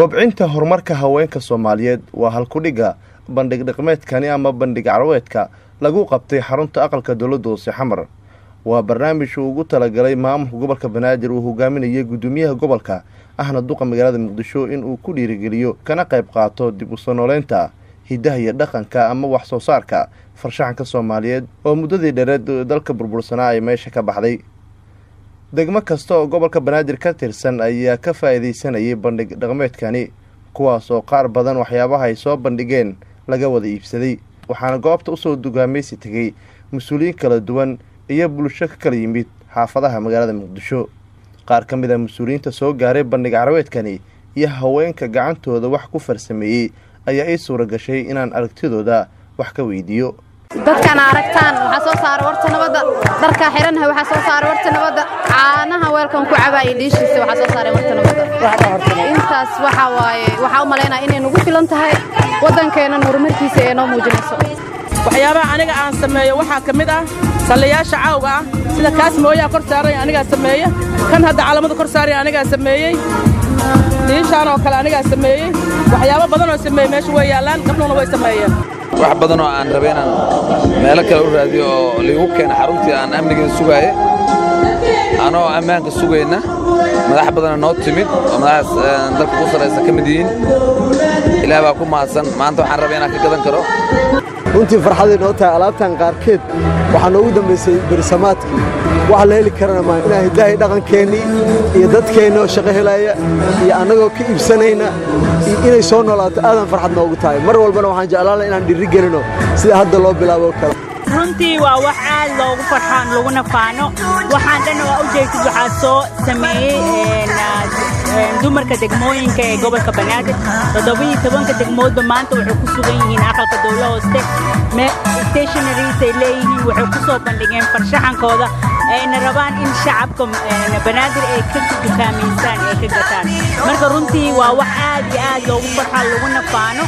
kobcinta horumarka haweenka Soomaaliyeed waa halkudhiga bandhig dhaqameedkani ama bandhig carweedka lagu qabtay xarunta aqalka dawladda hoose Xamar. waa barnaamij ugu talagalay maamulka gobolka Banaadir uu hogaaminayay gudoomiyaha gobolka ahna duqa magaalada Muqdisho in uu ku dhiirigeliyo kana qayb qaato dib u soo nooleynta hidaha iyo dhaqanka ama wax soo saarka farshaxanka Soomaaliyeed oo muddadii dheer dalka burbursanaa ay meesha ka baxday. degmo kasta oo gobolka Banaadir ka tirsan ayaa ka faa'iideysanayay bandhig dhaqameedkani kuwaas oo qaar badan waxyaabaha ay soo bandhigeen laga wada iibsaday, waxaana goobta u soo dugaamaysi tagay mas'uuliyiin kala duwan iyo bulsho ka kala yimid xaafadaha magaalada Muqdisho. qaar ka mid ah mas'uuliyiinta soo gaaray bandhig carweedkani iyo haweenka gacantooda wax ku farsameeyay ayaa ay suura gashay inaan aragtidooda wax ka weydiiyo. dadkan aragtaan waxa soo saaray warta nabadda, dharka xiranha waxa soo saaray warta nabadda, caanaha weelkan ku cabay dhiishiisa waxa soo saaray warta nabadda. intaas waxa waaye waxa u maleynaa inay nagu filan tahay wadankeena horumarkiisa ee noo muujinayso. waxyaabaha aniga aan sameeyo waxa kamid ah salayaasha caawga ah sida kaas mooyaa kor saaray aniga sameeyo, kan hadda calaamada kor saaray aniga sameeyay, dhiishaan oo kale aniga sameeyay, waxyaabo badan oo sameeyay meesha way yaalaan gabdhuna way sameeyeen. wax badan oo aan rabeenan meel kale u raadiyo oo liigu keen xaruntii aan amnigeeda sugaayay anoo ammaanka sugayna madax badan noo timid oo madax dalka ku sareysan kamid yihiin. ilaahay baa ku mahadsan. maanta waxaan rabaa inaan ka gadan karo runtii farxad inoo tahay alaabtan qaarkeed waxaa noogu dambeysay bersamaadkii wax la heli karana ma inaa hidaha dhaqankeennii iyo dadkeenna oo shaqo helaya iyo annagoo ka iibsanayna inay soo noolaato aadan farxad noogu tahay. mar walbana waxaan jeclaan inaan dhiri gelino sida hadda loo bilaabo kale. runtii waa wax aad loogu farxaan laguna faano. waxaan dhan waa u jeedid waxaa soo sameeyey dumarka degmooyinka ee gobolka Banaadir 17 degmoodba maanta waxay ku sugan yihiin aqalka dawladda hooste stationaries ay leeyihiin waxay ku soo bandhigeen farshaxankooda ayna rabaan in shacabka Banaadir ay ka dukaameystaan ay ka gataan. marka runtii waa wax aad iyo aad loogu farxaan laguna faano.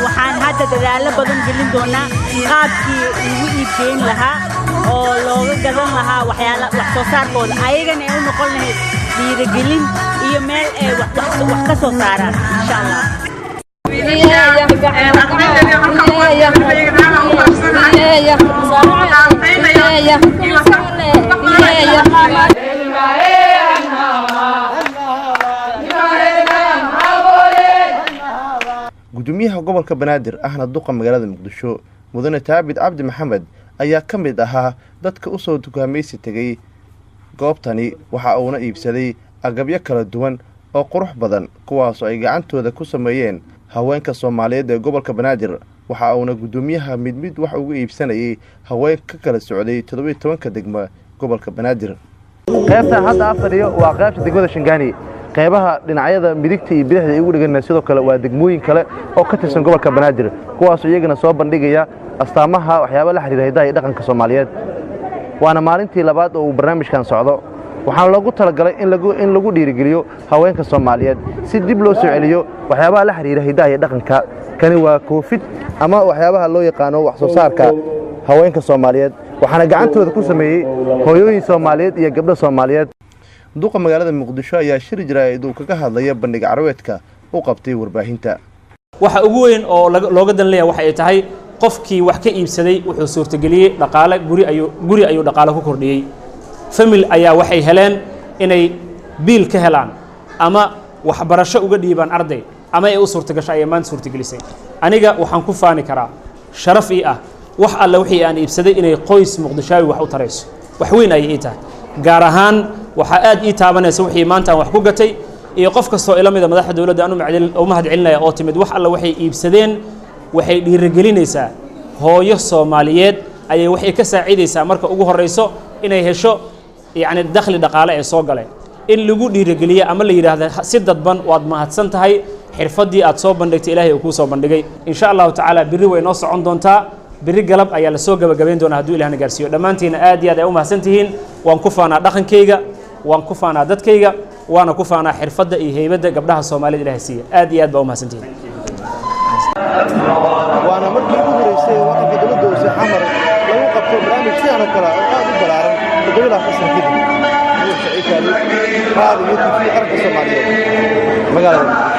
waxaan hadda dadaalo badan gelin doonaa qaabkii ugu iibgeyn lahaa oo looga gadan lahaa waxyaalo wax soo saarkooda ayagana ay u noqon lahayd dhiirigelin iyo meel ay wax ka soo saaraan insha Allah. gudoomiyaha gobolka Banaadir ahna duqa magaalada Muqdisho mudane Taabid Cabdi Maxamed ayaa ka mid ahaa dadka u soo dugaamaysi tagay goobtani. waxa uuna iibsaday agabyo kala duwan oo qurux badan kuwaas oo ay gacantooda ku sameeyeen haweenka Soomaaliyeed ee gobolka Banaadir. waxa uuna gudoomiyaha mid wax ugu iibsanayay haweenka kala socday 17 degmo gobolka Banaadir. qaybta hadda afariyo waa qaybta degmada Shangaani. qaybaha dhinacyada midigta iyo bidixda ay ugu dhigan sidoo kale waa degmooyin kale oo ka tirsan gobolka Banaadir kuwaas oo iyagana soo bandhigaya astaamaha waxyaabo la xiriira hidaha iyo dhaqanka Soomaaliyeed. waana maalintii labaad oo uu barnaamijkan socdo, waxaana loogu talagalay in lagu dhiirigeliyo haweenka Soomaaliyeed si dib loo soo celiyo waxyaabaha la xiriira hidaha iyo dhaqanka. kani waa koofid ama waxyaabaha loo yaqaano wax soo saarka haweenka Soomaaliyeed, waxaana gacantooda ku sameeyay hooyooyin Soomaaliyeed iyo gabdho Soomaaliyeed. duqa magaalada Muqdisho ayaa shir jiraayad uu kaga hadlaya bandhig carweedka u qabtay warbaahinta. waxa ugu weyn oo looga dan leeyahay waxa ay tahay qofkii wax ka iibsaday wuxuu suurtageliyay dhaqaale guri ayuu dhaqaale ku kordhiyay. family ayaa waxay heleen inay biil ka helaan ama waxbarasho uga dhiibaan arday ama ay u suurtagasho ay maanta suurtagelisay. aniga waxaan ku faani karaa sharaf ii ah wax alla wixii aan iibsaday inay qoys Muqdishaawi wax u tarayso wax weyn ay tahay. gaar ahaan waxa aad ii taabanaysa wixii maanta wax ku gatay iyo qof kastoo ila mid ah madaxda dawladda aanu mahad celinaya oo timid wax alla waxay iibsadeen waxay dhiirigelinaysaa hooyo Soomaaliyeed ayay waxay ka saacidaysaa marka ugu horeyso inay hesho yani dakhli dhaqaale ee soo galay in lagu dhiirigeliyo ama la yiraahdo si dadban waad mahadsan tahay xirfadii aad soo bandhigtay Ilaahay uu ku soo bandhigay. insha Allah taala biri way noo socon doontaa. biri galab ayaa la soo gabagabeyn doonaa hadduu Ilaahna gaarsiiyo. dhammaantiin aad iyo aad ay u mahadsantihiin. waan ku faanaa dhaqankayga, waan ku faanaa dadkayga, waana ku faanaa xirfadda iyo heybadda gabdhaha Soomaaliyeed Ilaahay siiya. aad iyo aad baa u mahadsantihiin. waana markii ugu horeysay aqalka dawladda hoose Xamar lagu qabto barnaamij sidan oo kale oo aad u balaaran dawladda ka sanadkii. qaar iyo TV qaranka Soomaaliyeed. magaalada